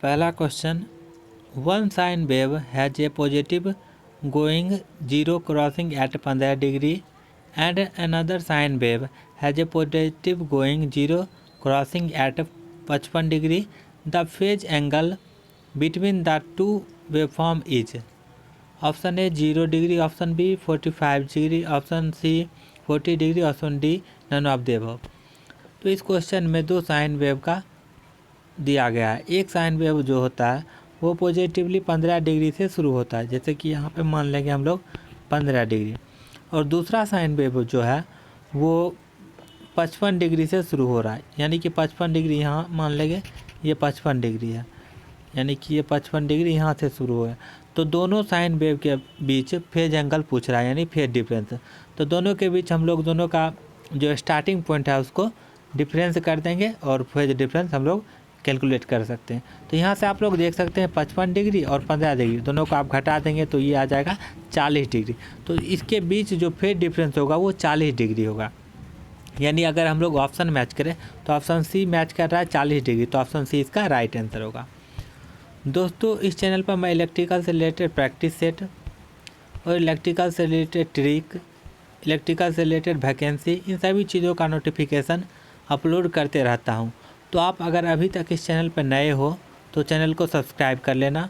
पहला question, one sine wave has a positive going 0 crossing at 15 degree and another sine wave has a positive going 0 crossing at 55 degree. The phase angle between the two waveform is. Option A 0 degree, option B 45 degree, option C 40 degree, option D none of the above. तो इस question में दो sine wave का दिया गया है। एक sine wave जो होता है वो पॉजिटिवली 15 डिग्री से शुरू होता है, जैसे कि यहाँ पे मान लेंगे हम लोग 15 डिग्री, और दूसरा साइन वेव जो है वो 55 डिग्री से शुरू हो रहा है, यानी कि 55 डिग्री यहाँ मान लेंगे ये 55 डिग्री है, यानी कि ये 55 डिग्री यहाँ से शुरू हुआ है। तो दोनों साइन वेव के बीच फेज एंगल पूछ रहा है, यानी फेज डिफरेंस। तो दोनों के बीच हम लोग दोनों का जो स्टार्टिंग पॉइंट है उसको डिफरेंस कर देंगे और फेज डिफरेंस हम लोग कैलकुलेट कर सकते हैं। तो यहाँ से आप लोग देख सकते हैं 55 डिग्री और 15 डिग्री दोनों को आप घटा देंगे तो ये आ जाएगा 40 डिग्री। तो इसके बीच जो फेज डिफरेंस होगा वो 40 डिग्री होगा, यानी अगर हम लोग ऑप्शन मैच करें तो ऑप्शन सी मैच कर रहा है 40 डिग्री, तो ऑप्शन सी इसका राइट आंसर होगा। दोस्तों, इस चैनल पर मैं इलेक्ट्रिकल से रिलेटेड प्रैक्टिस सेट और इलेक्ट्रिकल से रिलेटेड ट्रिक, इलेक्ट्रिकल से रिलेटेड वैकेंसी, इन सभी चीज़ों का नोटिफिकेशन अपलोड करते रहता हूं। तो आप अगर अभी तक इस चैनल पर नए हो तो चैनल को सब्सक्राइब कर लेना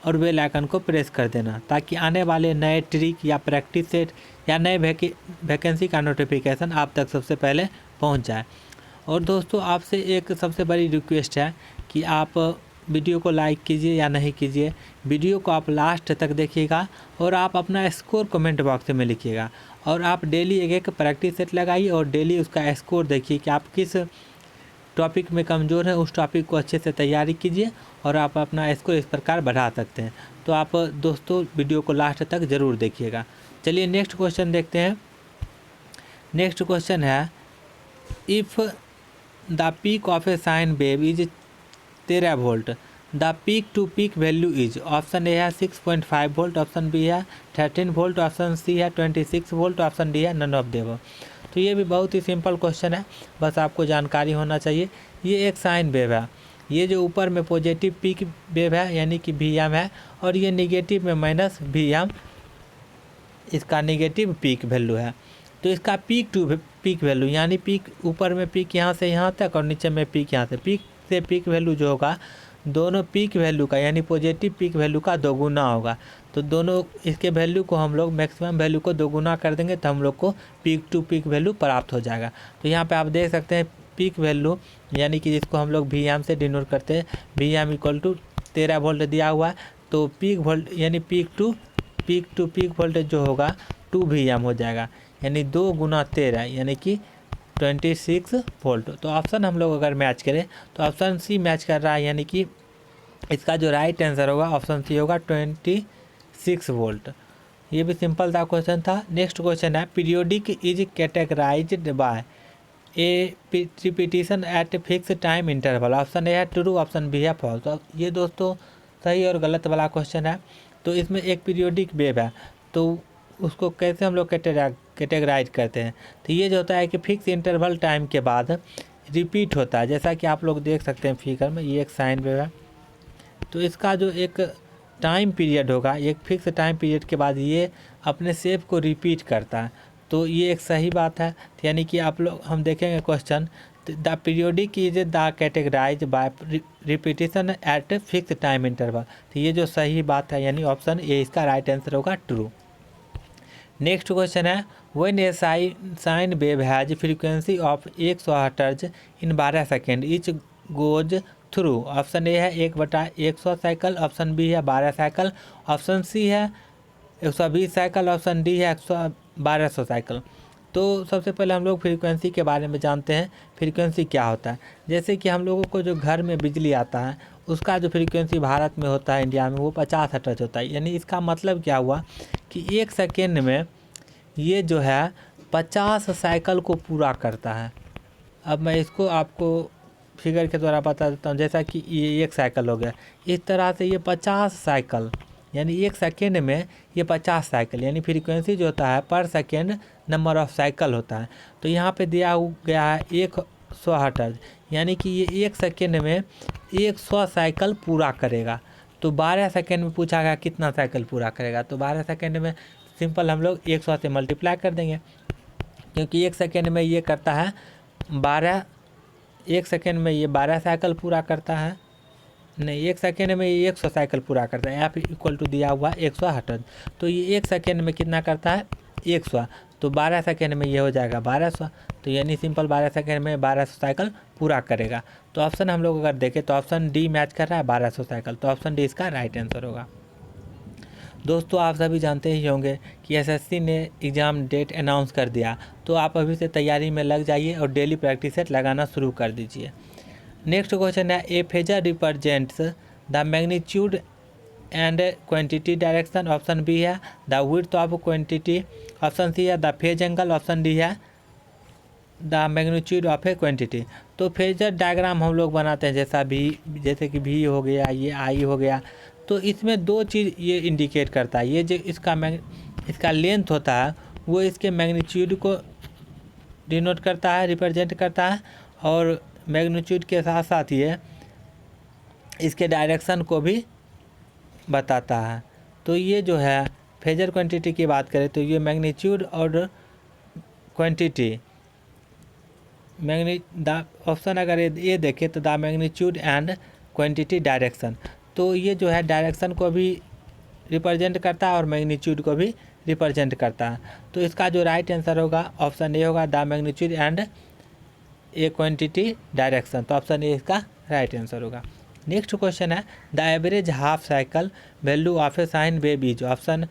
और बेल आइकन को प्रेस कर देना, ताकि आने वाले नए ट्रिक या प्रैक्टिस सेट या नए वैकेंसी का नोटिफिकेशन आप तक सबसे पहले पहुंच जाए। और दोस्तों, आपसे एक सबसे बड़ी रिक्वेस्ट है कि आप वीडियो को लाइक कीजिए या नहीं कीजिए, वीडियो को आप लास्ट तक देखिएगा और आप अपना स्कोर कमेंट बॉक्स में लिखिएगा। और आप डेली एक एक प्रैक्टिस सेट लगाइए और डेली उसका स्कोर देखिए कि आप किस टॉपिक में कमज़ोर है, उस टॉपिक को अच्छे से तैयारी कीजिए और आप अपना स्कोर इस प्रकार बढ़ा सकते हैं। तो आप दोस्तों वीडियो को लास्ट तक ज़रूर देखिएगा। चलिए नेक्स्ट क्वेश्चन देखते हैं। नेक्स्ट क्वेश्चन है, if the peak of a sine wave is 13 volt, the peak to peak value is. Option A है 6.5 वोल्ट, ऑप्शन बी है 13 वोल्ट, ऑप्शन सी है 26 वोल्ट, ऑप्शन डी है नन ऑफ द अबव। तो ये भी बहुत ही simple question है, बस आपको जानकारी होना चाहिए। ये एक साइन वेव है, ये जो ऊपर में पॉजिटिव पीक वेव है यानी कि Vm है, और ये निगेटिव में माइनस Vm इसका निगेटिव पीक वैल्यू है। तो इसका पीक टू पीक वैल्यू यानी पीक ऊपर में पीक यहाँ से यहाँ तक और नीचे में पीक यहाँ से पीक वैल्यू जो होगा दोनों पीक वैल्यू का यानी पॉजिटिव पीक वैल्यू का दोगुना होगा। तो दोनों इसके वैल्यू को हम लोग मैक्सिमम वैल्यू को दोगुना कर देंगे तो हम लोग को पीक टू पीक वैल्यू प्राप्त हो जाएगा। तो यहाँ पे आप देख सकते हैं पीक वैल्यू यानी कि जिसको हम लोग Vm से डिनोट करते हैं, Vm इक्वल टू 13 वोल्ट दिया हुआ है। तो पीक वोल्ट यानी पीक टू पीक वोल्टेज जो होगा 2 Vm हो जाएगा, यानी 2 गुना 13 यानी कि 26 वोल्ट। तो ऑप्शन हम लोग अगर मैच करें तो ऑप्शन सी मैच कर रहा है, यानी कि इसका जो राइट आंसर होगा ऑप्शन सी होगा 26 वोल्ट। ये भी सिंपल सा क्वेश्चन था। नेक्स्ट क्वेश्चन है, periodic is categorized by a repetition at fix time interval. Option A है ट्रू, ऑप्शन बी है फॉल्स। तो ये दोस्तों सही और गलत वाला क्वेश्चन है। तो इसमें एक पीरियोडिक वेव है तो उसको कैसे हम लोग कैटेगराइज करते हैं। तो ये जो होता है कि फिक्स इंटरवल टाइम के बाद रिपीट होता है, जैसा कि आप लोग देख सकते हैं फिगर में, ये एक साइन वेव है। तो इसका जो एक टाइम पीरियड होगा, एक फिक्स टाइम पीरियड के बाद ये अपने शेप को रिपीट करता है। तो ये एक सही बात है, यानी कि आप लोग हम देखेंगे question, the periodic is the categorize by repetition at fix time interval. तो ये जो सही बात है यानी ऑप्शन ए इसका राइट आंसर होगा ट्रू। नेक्स्ट क्वेश्चन है, when A sine wave has frequency of 100 hertz in 12 second etch goes through. Option A है 1/100 साइकिल, ऑप्शन बी है 12 साइकिल, ऑप्शन सी है 120 साइकिल, ऑप्शन डी है 1200 cycle. तो सबसे पहले हम लोग फ्रीक्वेंसी के बारे में जानते हैं, फ्रीक्वेंसी क्या होता है। जैसे कि हम लोगों को जो घर में बिजली आता है उसका जो फ्रीक्वेंसी भारत में होता है, इंडिया में, वो 50 हर्ट्ज होता है। यानी इसका मतलब क्या हुआ कि 1 सेकेंड में ये जो है 50 साइकिल को पूरा करता है। अब मैं इसको आपको फिगर के द्वारा बता देता हूँ। जैसा कि ये 1 साइकिल हो गया, इस तरह से ये 50 साइकिल यानी 1 सेकेंड में ये 50 साइकिल, यानी फ्रीक्वेंसी जो होता है पर सेकेंड नंबर ऑफ साइकिल होता है। तो यहाँ पे दिया गया है 100 हर्ट्ज, यानी कि ये 1 सेकेंड में 100 साइकिल पूरा करेगा। तो 12 सेकेंड में पूछा गया कितना साइकिल पूरा करेगा, तो 12 सेकेंड में सिंपल हम लोग 100 से मल्टीप्लाई कर देंगे, क्योंकि 1 सेकेंड में ये करता है 1 सेकेंड में ये 12 साइकिल पूरा करता है, नहीं 1 सेकेंड में ये 100 साइकिल पूरा करता है। F इक्वल टू दिया हुआ 100 हर्ट्ज, तो ये 1 सेकेंड में कितना करता है 100, तो 12 सेकेंड में ये हो जाएगा 1200, तो यानी सिंपल 12 सेकेंड में 1200 साइकिल पूरा करेगा। तो ऑप्शन हम लोग अगर देखें तो ऑप्शन डी मैच कर रहा है 1200 साइकिल, तो ऑप्शन डी इसका राइट आंसर होगा। दोस्तों आप सभी जानते ही होंगे कि एसएससी ने एग्ज़ाम डेट अनाउंस कर दिया, तो आप अभी से तैयारी में लग जाइए और डेली प्रैक्टिस सेट लगाना शुरू कर दीजिए। नेक्स्ट क्वेश्चन है, a phasor represents the magnitude and quantity direction, option B है the width of quantity, option C है the phase angle, option D है the magnitude of a quantity. तो phasor diagram हम लोग बनाते हैं जैसे कि भी हो गया, ये आई हो गया, तो इसमें 2 चीज़ ये इंडिकेट करता है। ये जो इसका लेंथ होता है वो इसके मैग्नीट्यूड को डिनोट करता है, रिप्रेजेंट करता है, और मैग्नीट्यूड के साथ साथ ये इसके डायरेक्शन को भी बताता है। तो ये जो है फेजर क्वांटिटी की बात करें तो ये मैग्नीट्यूड और क्वांटिटी ऑप्शन अगर ये देखें तो the magnitude and quantity direction, तो ये जो है डायरेक्शन को भी रिप्रेजेंट करता है और मैग्नीट्यूड को भी रिप्रेजेंट करता है। तो इसका जो राइट आंसर होगा ऑप्शन ए होगा the magnitude and A quantity direction, तो ऑप्शन ए इसका राइट आंसर होगा। नेक्स्ट क्वेश्चन है, the average half cycle value of a sine wave is, option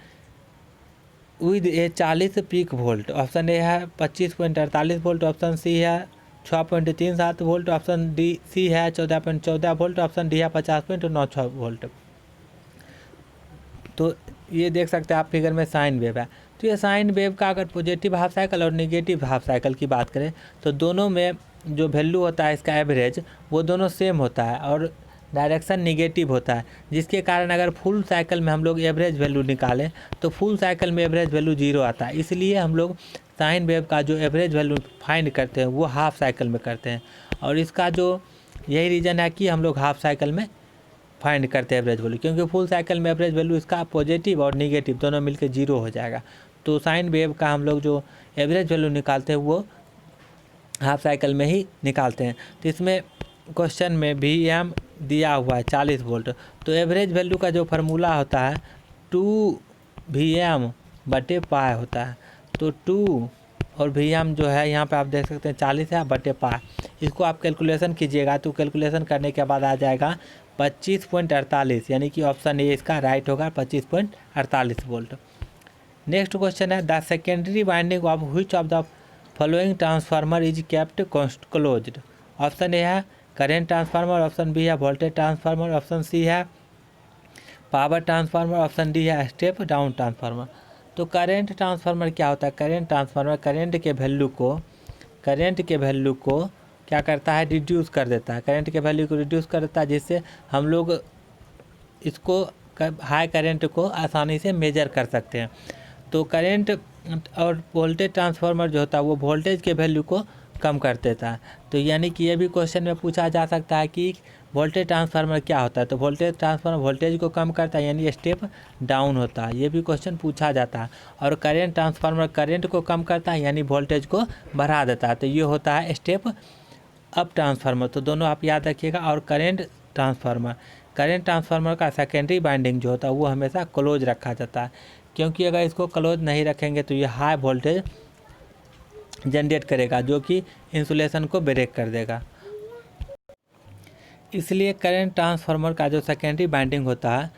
with A 40 peak volt, option A है 25.48 volt, option C है 6.37 volt, option D C है 14.14 volt, option D है 50.96 volt. तो ये देख सकते हैं आप फिगर में साइन वेव है। तो ये साइन वेव का अगर पॉजिटिव हाफ साइकिल और नेगेटिव हाफ साइकिल की बात करें तो दोनों में जो वैल्यू होता है इसका एवरेज वो दोनों सेम होता है और डायरेक्शन निगेटिव होता है, जिसके कारण अगर फुल साइकिल में हम लोग एवरेज वैल्यू निकालें तो फुल साइकिल में एवरेज वैल्यू 0 आता है। इसलिए हम लोग साइन वेव का जो एवरेज वैल्यू फाइंड करते हैं वो हाफ साइकिल में करते हैं, और इसका जो यही रीज़न है कि हम लोग हाफ साइकिल में फाइंड करते हैं एवरेज वैल्यू, क्योंकि फुल साइकिल में एवरेज वैल्यू इसका पॉजिटिव और निगेटिव दोनों मिलकर 0 हो जाएगा। तो साइन वेव का हम लोग जो एवरेज वैल्यू निकालते हैं वो हाफ साइकिल में ही निकालते हैं। तो इसमें क्वेश्चन में VM दिया हुआ है 40 वोल्ट, तो एवरेज वैल्यू का जो फार्मूला होता है 2VM/π होता है। तो 2 और VM जो है यहाँ पे आप देख सकते हैं 40 है बटे π, इसको आप कैलकुलेशन कीजिएगा तो कैलकुलेशन करने के बाद आ जाएगा 25.48, यानी कि ऑप्शन ए इसका राइट होगा 25.48 वोल्ट। नेक्स्ट क्वेश्चन है, the secondary winding of which of the following transformer is kept closed, option A है करेंट ट्रांसफार्मर, ऑप्शन बी है वोल्टेज ट्रांसफार्मर, ऑप्शन सी है पावर ट्रांसफार्मर, ऑप्शन डी है step down transformer. तो current transformer क्या होता है, current transformer current के value को क्या करता है, रिड्यूस कर देता है, करेंट के वैल्यू को रिड्यूस कर देता है, जिससे हम लोग इसको हाई करेंट को आसानी से मेजर कर सकते हैं। तो करेंट और वोल्टेज ट्रांसफार्मर जो होता है वो वोल्टेज के वैल्यू को कम कर देता है। तो यानी कि ये भी क्वेश्चन में पूछा जा सकता है कि वोल्टेज ट्रांसफार्मर क्या होता है, तो वोल्टेज ट्रांसफार्मर वोल्टेज को कम करता है यानी स्टेप डाउन होता है, ये भी क्वेश्चन पूछा जाता है। और करेंट ट्रांसफार्मर करेंट को कम करता है यानी वोल्टेज को बढ़ा देता है, तो ये होता है स्टेप अप ट्रांसफार्मर। तो दोनों आप याद रखिएगा। और करेंट ट्रांसफार्मर का सेकेंडरी बाइंडिंग जो होता है वो हमेशा क्लोज रखा जाता है, क्योंकि अगर इसको क्लोज नहीं रखेंगे तो ये हाई वोल्टेज जनरेट करेगा जो कि इंसुलेशन को ब्रेक कर देगा। इसलिए करंट ट्रांसफार्मर का जो सेकेंडरी बाइंडिंग होता है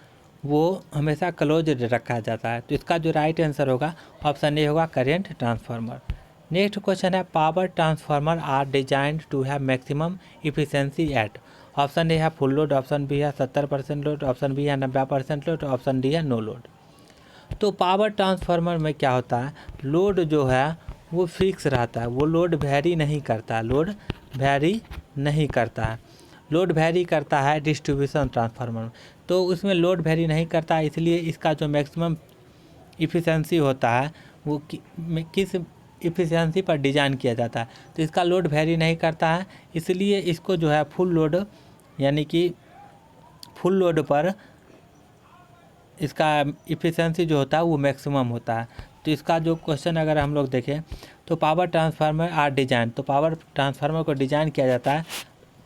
वो हमेशा क्लोज रखा जाता है। तो इसका जो राइट आंसर होगा ऑप्शन ए होगा करेंट ट्रांसफार्मर। नेक्स्ट क्वेश्चन है, power transformer are designed to have maximum efficiency at, option A है फुल लोड, ऑप्शन बी है 70% लोड, ऑप्शन बी है 90% लोड, ऑप्शन डी है नो लोड। तो power transformer में क्या होता है, लोड जो है वो फिक्स रहता है, वो लोड वेरी नहीं करता है, लोड वेरी करता है डिस्ट्रीब्यूशन ट्रांसफार्मर। तो उसमें लोड वेरी नहीं करता है, इसलिए इसका जो मैक्सिमम इफिशिएंसी होता है वो किस इफ़िशियंसी पर डिज़ाइन किया जाता है। तो इसका लोड वेरी नहीं करता है, इसलिए इसको जो है फुल लोड यानी कि फुल लोड पर इसका इफ़िशियंसी जो होता है वो मैक्सिमम होता है। तो इसका जो क्वेश्चन अगर हम लोग देखें तो पावर ट्रांसफार्मर आर डिजाइन, तो पावर ट्रांसफार्मर को डिज़ाइन किया जाता है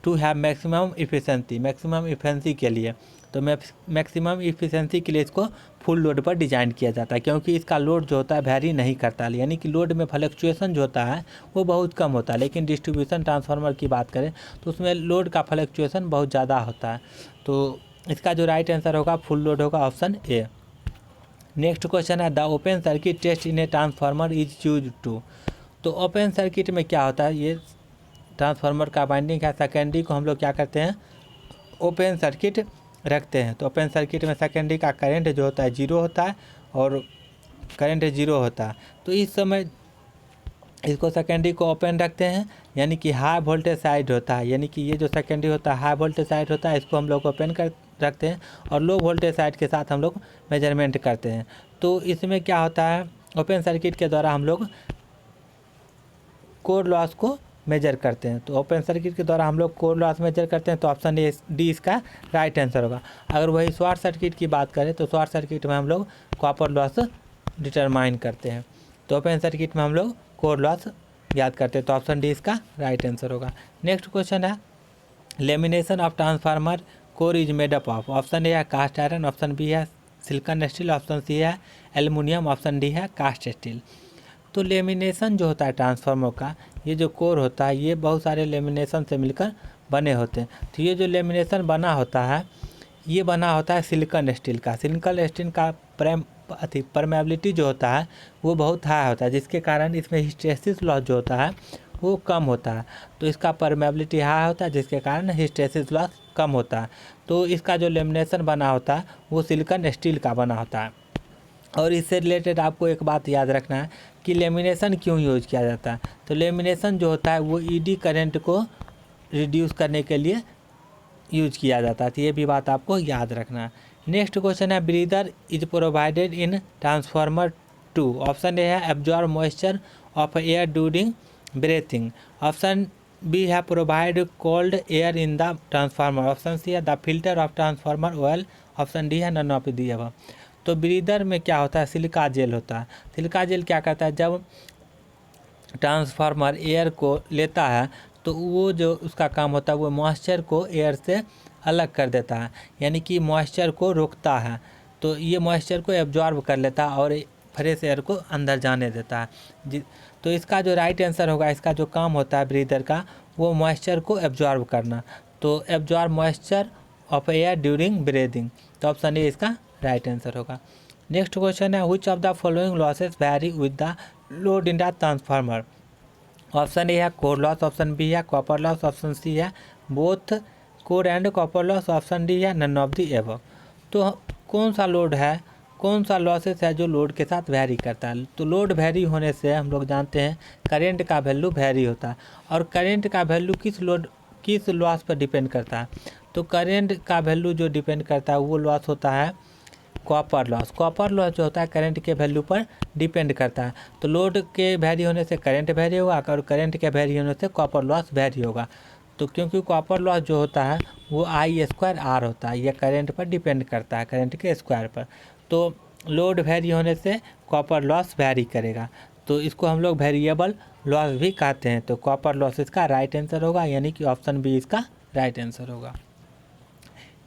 to have maximum efficiency, maximum efficiency के लिए। तो मैक्सिमम इफ़िशियंसी के लिए इसको फुल लोड पर डिज़ाइन किया जाता है, क्योंकि इसका लोड जो होता है वेरी नहीं करता है, यानी कि लोड में फ्लक्चुएसन जो होता है वो बहुत कम होता है। लेकिन डिस्ट्रीब्यूशन ट्रांसफार्मर की बात करें तो उसमें लोड का फ्लक्चुएसन बहुत ज़्यादा होता है। तो इसका जो राइट आंसर होगा फुल लोड होगा ऑप्शन ए। नेक्स्ट क्वेश्चन है the open circuit test in a transformer is use to. तो ओपन सर्किट में क्या होता है, ये ट्रांसफार्मर का वाइंडिंग है, सेकेंडरी को हम लोग क्या करते हैं ओपन सर्किट रखते हैं। तो ओपन सर्किट में सेकेंडरी का करंट जो होता है 0 होता है और करंट 0 होता है। तो इस समय इसको सेकेंडरी को ओपन रखते हैं, यानी कि हाई वोल्टेज साइड होता है, यानी कि ये जो सेकेंडरी होता है हाई वोल्टेज साइड होता है, इसको हम लोग ओपन कर रखते हैं और लो वोल्टेज साइड के साथ हम लोग मेजरमेंट करते हैं। तो इसमें क्या होता है ओपन सर्किट के द्वारा हम लोग कोर लॉस को मेजर करते हैं। तो ओपन सर्किट के द्वारा हम लोग कोर लॉस मेजर करते हैं, तो ऑप्शन डी इसका राइट आंसर होगा। अगर वही शॉर्ट सर्किट की बात करें तो शॉर्ट सर्किट में हम लोग कॉपर लॉस डिटरमाइन करते हैं। तो ओपन सर्किट में हम लोग कोर लॉस याद करते हैं, तो ऑप्शन डी इसका राइट आंसर होगा। नेक्स्ट क्वेश्चन है lamination of transformer core is made up of. Option A है कास्ट आयरन, ऑप्शन बी है सिलिकॉन स्टील, ऑप्शन सी है एल्युमिनियम, ऑप्शन डी है कास्ट स्टील। तो लेमिनेशन जो होता है ट्रांसफार्मर का, ये जो कोर होता है ये बहुत सारे लेमिनेशन से मिलकर बने होते हैं। तो ये जो लेमिनेशन बना होता है ये बना होता है सिलिकॉन स्टील का। सिलिकॉन स्टील का परमेबिलिटी जो होता है वो बहुत हाई होता है, जिसके कारण इसमें हिस्टेरिसिस लॉस जो होता है वो कम होता है। तो इसका परमेबिलिटी हाई होता है जिसके कारण हिस्टेरिसिस लॉस कम होता है। तो इसका जो लेमिनेशन बना होता है वो सिलिकॉन स्टील का बना होता है। और इससे रिलेटेड आपको एक बात याद रखना है कि लेमिनेशन क्यों यूज किया जाता है। तो लेमिनेशन जो होता है वो ईडी करंट को रिड्यूस करने के लिए यूज किया जाता है, तो ये भी बात आपको याद रखना है। नेक्स्ट क्वेश्चन है breather is provided in transformer 2। Option A है absorb moisture of air during breathing, option B है provide cold air in the transformer, option C है the filter of transformer oil, option D है none of the above. तो breather में क्या होता है silica gel होता है। सिलिका जेल क्या करता है जब ट्रांसफार्मर एयर को लेता है तो वो जो उसका काम होता है वो मॉइस्चर को एयर से अलग कर देता है, यानी कि मॉइस्चर को रोकता है। तो ये मॉइस्चर को एब्जॉर्ब कर लेता है और फ्रेश एयर को अंदर जाने देता है। तो इसका जो राइट आंसर होगा, इसका जो काम होता है ब्रीदर का वो मॉइस्चर को एब्जॉर्ब करना। तो absorb moisture of air during breathing, तो ऑप्शन ए इसका राइट आंसर होगा। नेक्स्ट क्वेश्चन है which of the following losses vary with the load in the transformer. Option A है कोर लॉस, ऑप्शन बी है copper loss, option C है both core and copper loss, option D है none of the above. तो कौन सा load है, कौन सा लॉसेस है जो लोड के साथ वैरी करता है। तो लोड वैरी होने से हम लोग जानते हैं करेंट का वैल्यू वैरी होता है, और करेंट का वैल्यू किस लॉस पर डिपेंड करता है। तो करेंट का वैल्यू जो डिपेंड करता है वो लॉस होता है कॉपर लॉस। कॉपर लॉस जो होता है करंट के वैल्यू पर डिपेंड करता है। तो लोड के वैरी होने से करंट वैरी होगा और करंट के वैरी होने से कॉपर लॉस वैरी होगा। तो क्योंकि कॉपर लॉस जो होता है वो I² R होता है, यह करंट पर डिपेंड करता है करंट के स्क्वायर पर। तो लोड वैरी होने से कॉपर लॉस वैरी करेगा, तो इसको हम लोग वेरिएबल लॉस भी कहते हैं। तो कॉपर लॉस इसका राइट आंसर होगा, यानी कि ऑप्शन बी इसका राइट आंसर होगा।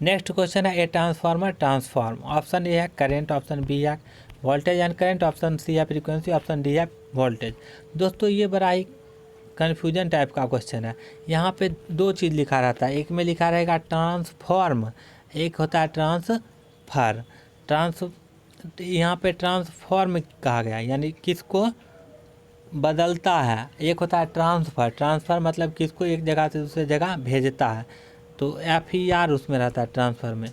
नेक्स्ट क्वेश्चन है a transformer transform. Option A है करेंट, ऑप्शन बी है voltage and current, option C है फ्रीक्वेंसी, ऑप्शन डी है वोल्टेज। दोस्तों ये बड़ा ही कन्फ्यूजन टाइप का क्वेश्चन है। यहाँ पे दो चीज़ लिखा रहता है, एक में लिखा रहेगा ट्रांसफॉर्म, एक होता है ट्रांसफर। यहाँ पे ट्रांसफॉर्म कहा गया यानी किसको बदलता है, एक होता है ट्रांसफ़र। ट्रांसफ़र मतलब किसको एक जगह से दूसरी जगह भेजता है, तो FER उसमें रहता है ट्रांसफ़र में।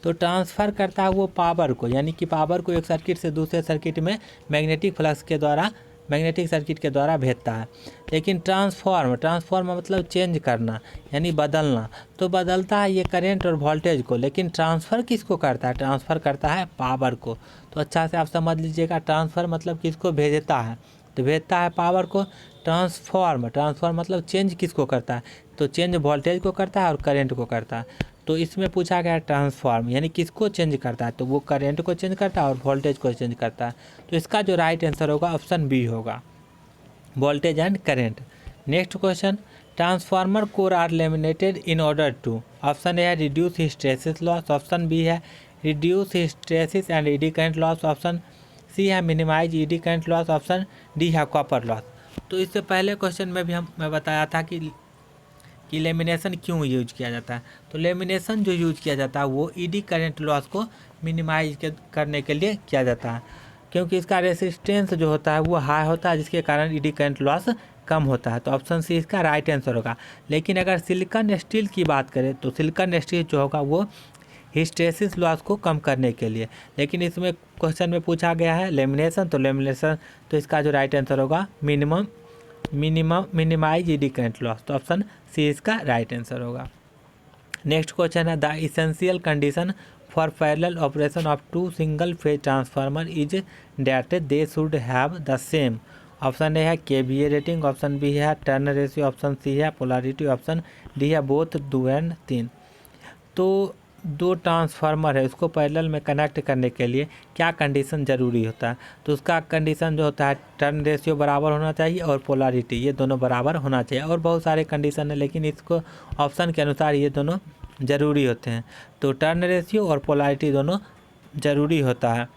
तो ट्रांसफ़र करता है वो पावर को, यानी कि पावर को एक सर्किट से दूसरे सर्किट में मैग्नेटिक फ्लक्स के द्वारा, मैग्नेटिक सर्किट के द्वारा भेजता है। लेकिन ट्रांसफॉर्म मतलब चेंज करना यानी बदलना, तो बदलता है ये करंट और वोल्टेज को। लेकिन ट्रांसफ़र किसको करता है, ट्रांसफ़र करता है पावर को। तो अच्छा से आप समझ लीजिएगा ट्रांसफ़र मतलब किसको भेजता है, तो भेजता है पावर को ट्रांसफॉर्म मतलब चेंज किसको करता है, तो चेंज वोल्टेज को करता है और करंट को करता है। तो इसमें पूछा गया है ट्रांसफॉर्म यानी किसको चेंज करता है, तो वो करंट को चेंज करता है और वोल्टेज को चेंज करता है। तो इसका जो राइट आंसर होगा ऑप्शन बी होगा, voltage and current. Next question, transformer core are laminated in order to, option A है reduce hysteresis loss, option B है reduce hysteresis and eddy current loss, option C है minimise eddy current loss, option D है copper loss. तो इससे पहले question में भी मैं बताया था कि लेमिनेशन क्यों यूज किया जाता है। तो लेमिनेशन जो यूज किया जाता है वो ईडी करंट लॉस को मिनिमाइज करने के लिए किया जाता है, क्योंकि इसका रेसिस्टेंस जो होता है वो हाई होता है, जिसके कारण ईडी करंट लॉस कम होता है। तो ऑप्शन सी इसका राइट आंसर होगा। लेकिन अगर सिलिकॉन स्टील की बात करें तो सिलिकॉन स्टील जो होगा वो हिस्टेरेसिस लॉस को कम करने के लिए, लेकिन इसमें क्वेश्चन में पूछा गया है लेमिनेशन, तो लेमिनेशन तो इसका जो राइट आंसर होगा मिनिमाइज ईडी करंट लॉस, तो ऑप्शन सी इसका राइट आंसर होगा। नेक्स्ट क्वेश्चन है the essential condition for parallel operation of two single phase transformer is that they should have the same, option A है KVA rating, option B है turn ratio, option C है polarity, option D है both 2 और 3। तो दो transformer है उसको parallel में कनेक्ट करने के लिए क्या कंडीशन ज़रूरी होता है, तो उसका कंडीशन जो होता है टर्न रेशियो बराबर होना चाहिए और पोलैरिटी ये दोनों बराबर होना चाहिए, और बहुत सारे कंडीशन है लेकिन इसको ऑप्शन के अनुसार ये दोनों ज़रूरी होते हैं। तो टर्न रेशियो और पोलैरिटी दोनों ज़रूरी होता है।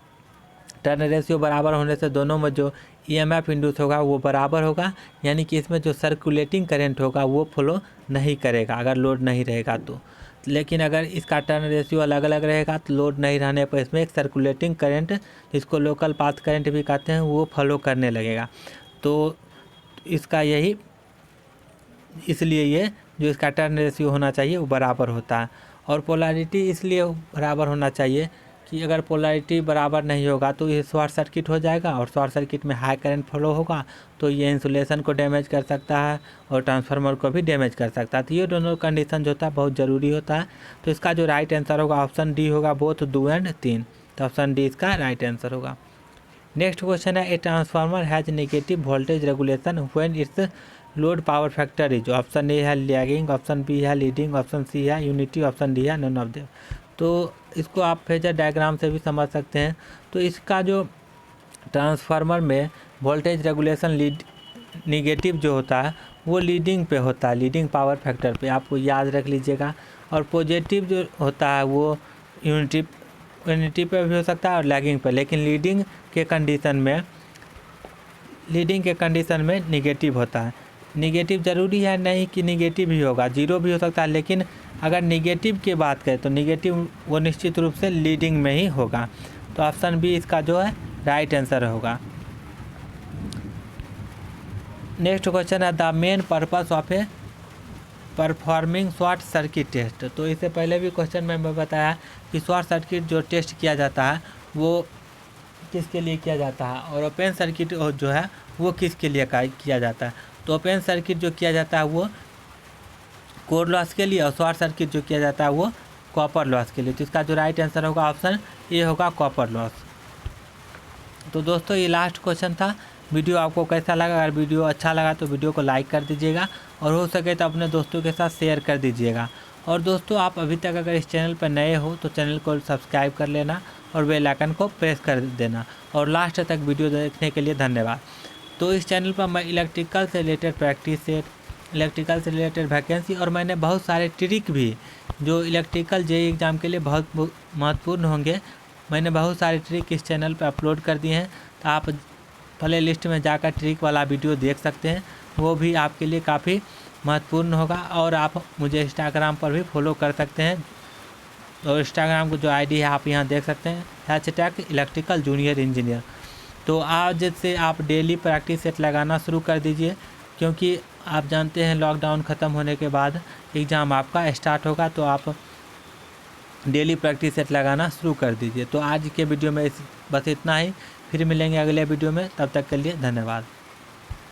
टर्न रेशियो बराबर होने से दोनों में जो ईएमएफ इंड्यूस होगा वो बराबर होगा, यानी कि इसमें जो सर्कुलेटिंग करंट होगा वो फ्लो नहीं करेगा अगर लोड नहीं रहेगा तो। लेकिन अगर इसका टर्न रेशियो अलग अलग रहेगा तो लोड नहीं रहने पर इसमें एक सर्कुलेटिंग करंट, जिसको लोकल पाथ करंट भी कहते हैं, वो फ्लो करने लगेगा। तो इसका यही इसलिए ये जो इसका टर्न रेशियो होना चाहिए वो बराबर होता है। और पोलैरिटी इसलिए बराबर होना चाहिए कि अगर पोलैरिटी बराबर नहीं होगा तो ये शॉर्ट सर्किट हो जाएगा, और शॉर्ट सर्किट में हाई करंट फ्लो होगा तो ये इंसुलेशन को डैमेज कर सकता है और ट्रांसफार्मर को भी डैमेज कर सकता है। तो ये दोनों कंडीशन जो होता है बहुत ज़रूरी होता है। तो इसका जो राइट आंसर होगा ऑप्शन डी होगा, बोथ 2 और 3, तो ऑप्शन डी इसका राइट आंसर होगा। नेक्स्ट क्वेश्चन है a transformer has negative voltage regulation when its load power factor is, option A है लैगिंग, ऑप्शन बी है लीडिंग, ऑप्शन सी है यूनिटी, ऑप्शन डी है नन ऑफ देम। तो इसको आप फेजर डायग्राम से भी समझ सकते हैं। तो इसका जो ट्रांसफार्मर में वोल्टेज रेगुलेशन निगेटिव जो होता है वो लीडिंग पे होता है, लीडिंग पावर फैक्टर पे, आपको याद रख लीजिएगा। और पॉजिटिव जो होता है वो यूनिटी पे भी हो सकता है और लैगिंग पे, लेकिन लीडिंग के कंडीशन में निगेटिव होता है। निगेटिव ज़रूरी है नहीं कि निगेटिव ही होगा, जीरो भी हो सकता है, लेकिन अगर निगेटिव की बात करें तो निगेटिव वो निश्चित रूप से लीडिंग में ही होगा। तो ऑप्शन बी इसका जो है राइट आंसर होगा। नेक्स्ट क्वेश्चन है the main purpose of a performing short circuit test. तो इससे पहले भी क्वेश्चन में मैं बताया कि शॉर्ट सर्किट जो टेस्ट किया जाता है वो किसके लिए किया जाता है, और ओपन सर्किट जो है वो किसके लिए किया जाता है। तो ओपन सर्किट जो किया जाता है वो कोर लॉस के लिए, और शॉर्ट सर्किट जो किया जाता है वो कॉपर लॉस के लिए। तो इसका जो राइट आंसर होगा ऑप्शन ए होगा, कॉपर लॉस। तो दोस्तों ये लास्ट क्वेश्चन था। वीडियो आपको कैसा लगा? अगर वीडियो अच्छा लगा तो वीडियो को लाइक कर दीजिएगा, और हो सके तो अपने दोस्तों के साथ शेयर कर दीजिएगा। और दोस्तों आप अभी तक अगर इस चैनल पर नए हो तो चैनल को सब्सक्राइब कर लेना और बेल आइकन को प्रेस कर देना। और लास्ट तक वीडियो देखने के लिए धन्यवाद। तो इस चैनल पर मैं इलेक्ट्रिकल से रिलेटेड प्रैक्टिस सेट, इलेक्ट्रिकल से रिलेटेड वैकेंसी, और मैंने बहुत सारे ट्रिक भी जो इलेक्ट्रिकल जेईई एग्ज़ाम के लिए बहुत महत्वपूर्ण होंगे, मैंने बहुत सारे ट्रिक इस चैनल पर अपलोड कर दिए हैं। तो आप प्ले लिस्ट में जाकर ट्रिक वाला वीडियो देख सकते हैं, वो भी आपके लिए काफ़ी महत्वपूर्ण होगा। और आप मुझे इंस्टाग्राम पर भी फॉलो कर सकते हैं, और इंस्टाग्राम को जो आईडी है आप यहाँ देख सकते हैं, #इलेक्ट्रिकल जूनियर इंजीनियर। तो आज से आप डेली प्रैक्टिस सेट लगाना शुरू कर दीजिए, क्योंकि आप जानते हैं लॉकडाउन ख़त्म होने के बाद एग्ज़ाम आपका स्टार्ट होगा, तो आप डेली प्रैक्टिस सेट लगाना शुरू कर दीजिए। तो आज के वीडियो में बस इतना ही, फिर मिलेंगे अगले वीडियो में, तब तक के लिए धन्यवाद।